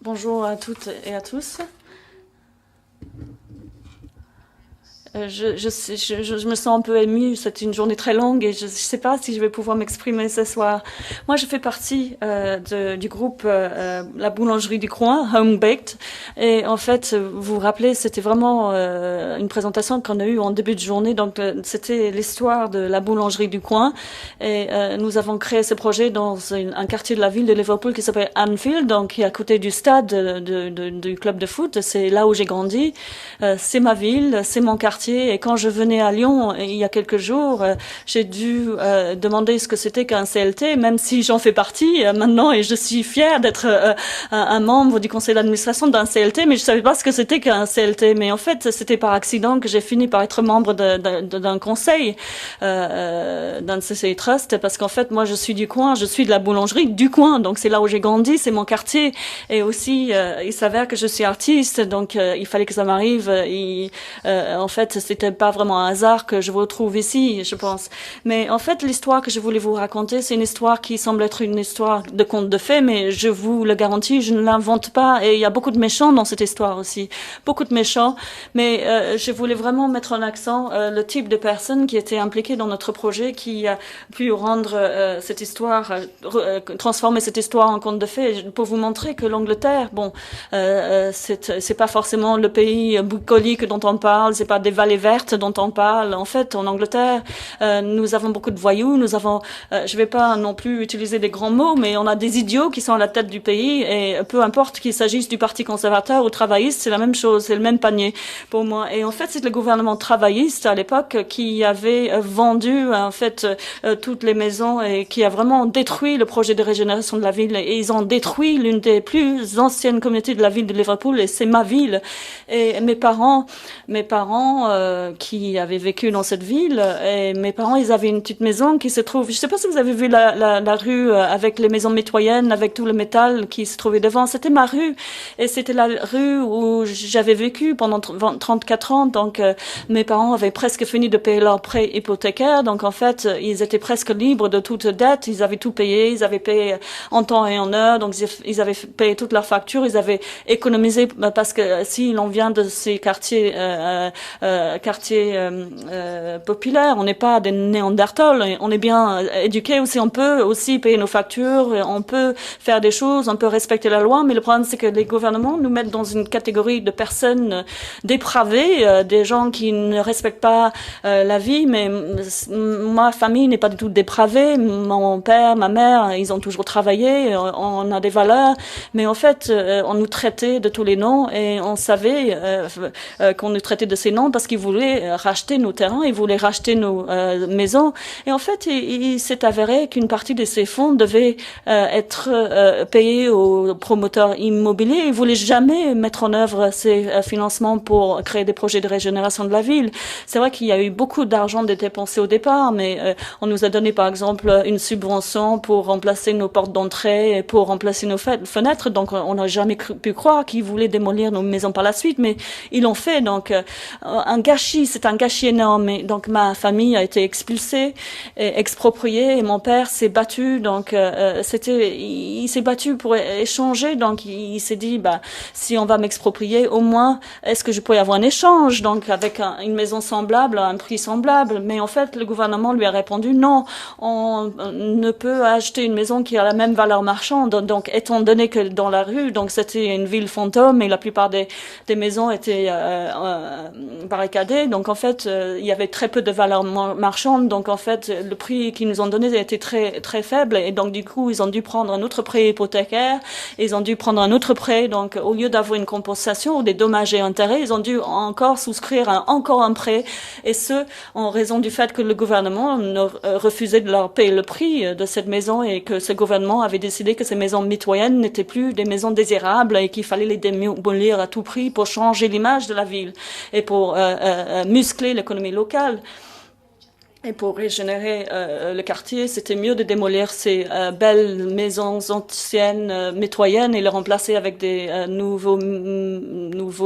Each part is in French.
Bonjour à toutes et à tous. Je me sens un peu émue. C'est une journée très longue et je ne sais pas si je vais pouvoir m'exprimer ce soir. Moi, je fais partie du groupe La Boulangerie du Coin, Home Baked. Et en fait, vous vous rappelez, c'était vraiment une présentation qu'on a eue en début de journée. Donc, c'était l'histoire de la Boulangerie du Coin. Et nous avons créé ce projet dans un quartier de la ville de Liverpool qui s'appelle Anfield, donc qui est à côté du stade du club de foot. C'est là où j'ai grandi. C'est ma ville, c'est mon quartier. Et quand je venais à Lyon il y a quelques jours, j'ai dû demander ce que c'était qu'un CLT, même si j'en fais partie maintenant et je suis fière d'être un membre du conseil d'administration d'un CLT, mais je savais pas ce que c'était qu'un CLT. Mais en fait, c'était par accident que j'ai fini par être membre d'un conseil, d'un CCI Trust, parce qu'en fait, moi, je suis du coin, je suis de la boulangerie du coin, donc c'est là où j'ai grandi, c'est mon quartier. Et aussi, il s'avère que je suis artiste, donc il fallait que ça m'arrive. En fait, c'était pas vraiment un hasard que je vous retrouve ici, je pense. Mais en fait, l'histoire que je voulais vous raconter, c'est une histoire qui semble être une histoire de conte de fées, mais je vous le garantis, je ne l'invente pas. Et il y a beaucoup de méchants dans cette histoire aussi, beaucoup de méchants. Mais je voulais vraiment mettre en accent le type de personnes qui étaient impliquées dans notre projet, qui a pu rendre cette histoire, transformer cette histoire en conte de fées, pour vous montrer que l'Angleterre, bon, c'est pas forcément le pays bucolique dont on parle, c'est pas des vallées vertes dont on parle. En fait, en Angleterre, nous avons beaucoup de voyous, nous avons, je vais pas non plus utiliser des grands mots, mais on a des idiots qui sont à la tête du pays, et peu importe qu'il s'agisse du Parti conservateur ou travailliste, c'est la même chose, c'est le même panier pour moi. Et en fait, c'est le gouvernement travailliste à l'époque qui avait vendu en fait toutes les maisons et qui a vraiment détruit le projet de régénération de la ville. Et ils ont détruit l'une des plus anciennes communautés de la ville de Liverpool, et c'est ma ville. Et mes parents qui avaient vécu dans cette ville, et mes parents, ils avaient une petite maison qui se trouve, je sais pas si vous avez vu la rue avec les maisons mitoyennes, avec tout le métal qui se trouvait devant, c'était ma rue, et c'était la rue où j'avais vécu pendant 34 ans, donc mes parents avaient presque fini de payer leur prêt hypothécaire, donc en fait, ils étaient presque libres de toute dette, ils avaient tout payé, ils avaient payé en temps et en heure, donc ils avaient payé toutes leurs factures, ils avaient économisé, parce que si l'on vient de ces quartiers populaires, on n'est pas des Néandertals, on est bien éduqués aussi, on peut aussi payer nos factures, on peut faire des choses, on peut respecter la loi, mais le problème c'est que les gouvernements nous mettent dans une catégorie de personnes dépravées, des gens qui ne respectent pas la vie, mais ma famille n'est pas du tout dépravée, mon père, ma mère, ils ont toujours travaillé, on a des valeurs, mais en fait, on nous traitait de tous les noms et on savait qu'on nous traitait de ces noms parce qu'ils voulaient racheter nos terrains, ils voulaient racheter nos maisons. Et en fait, il s'est avéré qu'une partie de ces fonds devait être payée aux promoteurs immobiliers. Ils voulaient jamais mettre en œuvre ces financements pour créer des projets de régénération de la ville. C'est vrai qu'il y a eu beaucoup d'argent dépensé au départ, mais on nous a donné par exemple une subvention pour remplacer nos portes d'entrée, pour remplacer nos fenêtres. Donc on n'a jamais pu croire qu'ils voulaient démolir nos maisons par la suite, mais ils l'ont fait. Donc un gâchis, c'est un gâchis énorme. Et donc ma famille a été expulsée, et expropriée, et mon père s'est battu. Donc il s'est battu pour échanger. Donc il s'est dit, bah si on va m'exproprier, au moins est-ce que je pourrais avoir un échange, donc avec une maison semblable, à un prix semblable. Mais en fait, le gouvernement lui a répondu non, on ne peut acheter une maison qui a la même valeur marchande. Donc étant donné que dans la rue, donc c'était une ville fantôme et la plupart des maisons étaient barricadées, donc en fait il y avait très peu de valeur marchande, donc en fait le prix qu'ils nous ont donné était très très faible, et donc du coup ils ont dû prendre un autre prêt hypothécaire, ils ont dû prendre un autre prêt, donc au lieu d'avoir une compensation ou des dommages et intérêts, ils ont dû encore souscrire encore un prêt, et ce en raison du fait que le gouvernement refusait de leur payer le prix de cette maison, et que ce gouvernement avait décidé que ces maisons mitoyennes n'étaient plus des maisons désirables et qu'il fallait les démolir à tout prix pour changer l'image de la ville et pour muscler l'économie locale. Et pour régénérer le quartier, c'était mieux de démolir ces belles maisons anciennes, mitoyennes, et les remplacer avec des nouveaux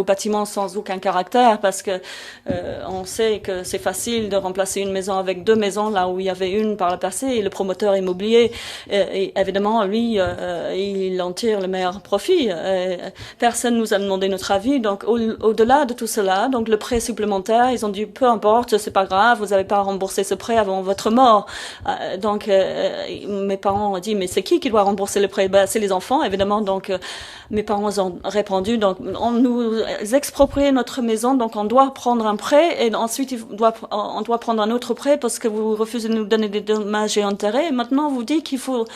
bâtiments sans aucun caractère, parce que on sait que c'est facile de remplacer une maison avec deux maisons là où il y avait une par le passé, et le promoteur immobilier, et évidemment, lui, il en tire le meilleur profit. Personne nous a demandé notre avis, donc au-delà de tout cela, donc le prêt supplémentaire, ils ont dit peu importe, c'est pas grave, vous n'avez pas à rembourser ce prêt avant votre mort. Donc mes parents ont dit mais c'est qui doit rembourser le prêt? C'est les enfants évidemment. Donc mes parents ont répondu donc on nous exproprie notre maison, donc on doit prendre un prêt, et ensuite on doit prendre un autre prêt parce que vous refusez de nous donner des dommages et intérêts. Et maintenant vous dites qu'il faut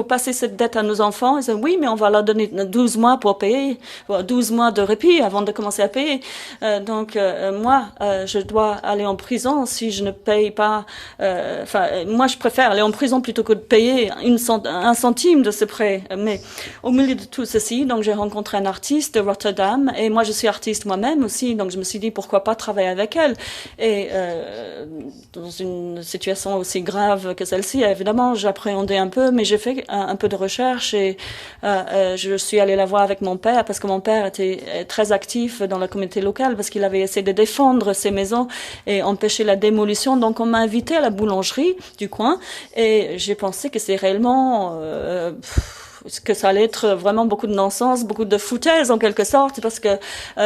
passer cette dette à nos enfants. Ils disent oui mais on va leur donner 12 mois pour payer, 12 mois de répit avant de commencer à payer. Donc moi je dois aller en prison si je ne paye pas. Moi je préfère aller en prison plutôt que de payer un centime de ce prêt. Mais au milieu de tout ceci, donc j'ai rencontré un artiste de Rotterdam, et moi je suis artiste moi-même aussi, donc je me suis dit pourquoi pas travailler avec elle. Et dans une situation aussi grave que celle-ci, évidemment j'appréhendais un peu, mais j'ai fait un peu de recherche, et je suis allée la voir avec mon père, parce que mon père était très actif dans la communauté locale, parce qu'il avait essayé de défendre ces maisons et empêcher la démolition. Donc on m'a invité à la boulangerie du coin, et j'ai pensé que c'est réellement que ça allait être vraiment beaucoup de non-sens, beaucoup de foutaise en quelque sorte, parce que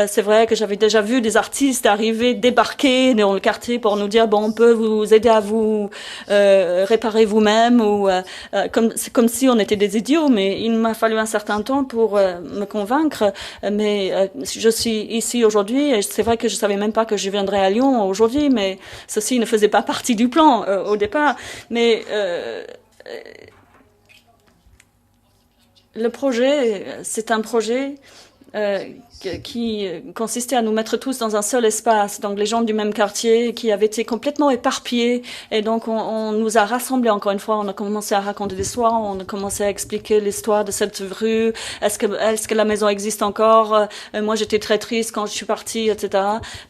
c'est vrai que j'avais déjà vu des artistes arriver, débarquer dans le quartier pour nous dire bon, on peut vous aider à vous réparer vous-même, ou comme si on était des idiots. Mais il m'a fallu un certain temps pour me convaincre. Mais je suis ici aujourd'hui, et c'est vrai que je savais même pas que je viendrais à Lyon aujourd'hui, mais ceci ne faisait pas partie du plan au départ. Mais le projet, c'est un projet qui consistait à nous mettre tous dans un seul espace, donc les gens du même quartier qui avaient été complètement éparpillés, et donc on nous a rassemblés encore une fois. On a commencé à raconter des histoires, on a commencé à expliquer l'histoire de cette rue. Est-ce que la maison existe encore? Moi j'étais très triste quand je suis partie, etc.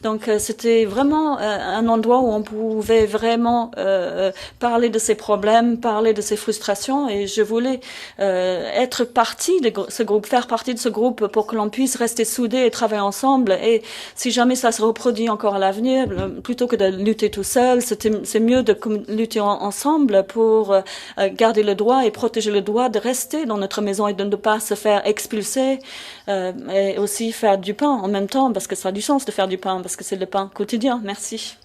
Donc c'était vraiment un endroit où on pouvait vraiment parler de ses problèmes, parler de ses frustrations, et je voulais être partie de ce groupe, faire partie de ce groupe pour que l'on puisse rester soudés et travailler ensemble. Et si jamais ça se reproduit encore à l'avenir, plutôt que de lutter tout seul, c'est mieux de lutter ensemble pour garder le droit et protéger le droit de rester dans notre maison et de ne pas se faire expulser, et aussi faire du pain en même temps, parce que ça a du sens de faire du pain, parce que c'est le pain quotidien. Merci.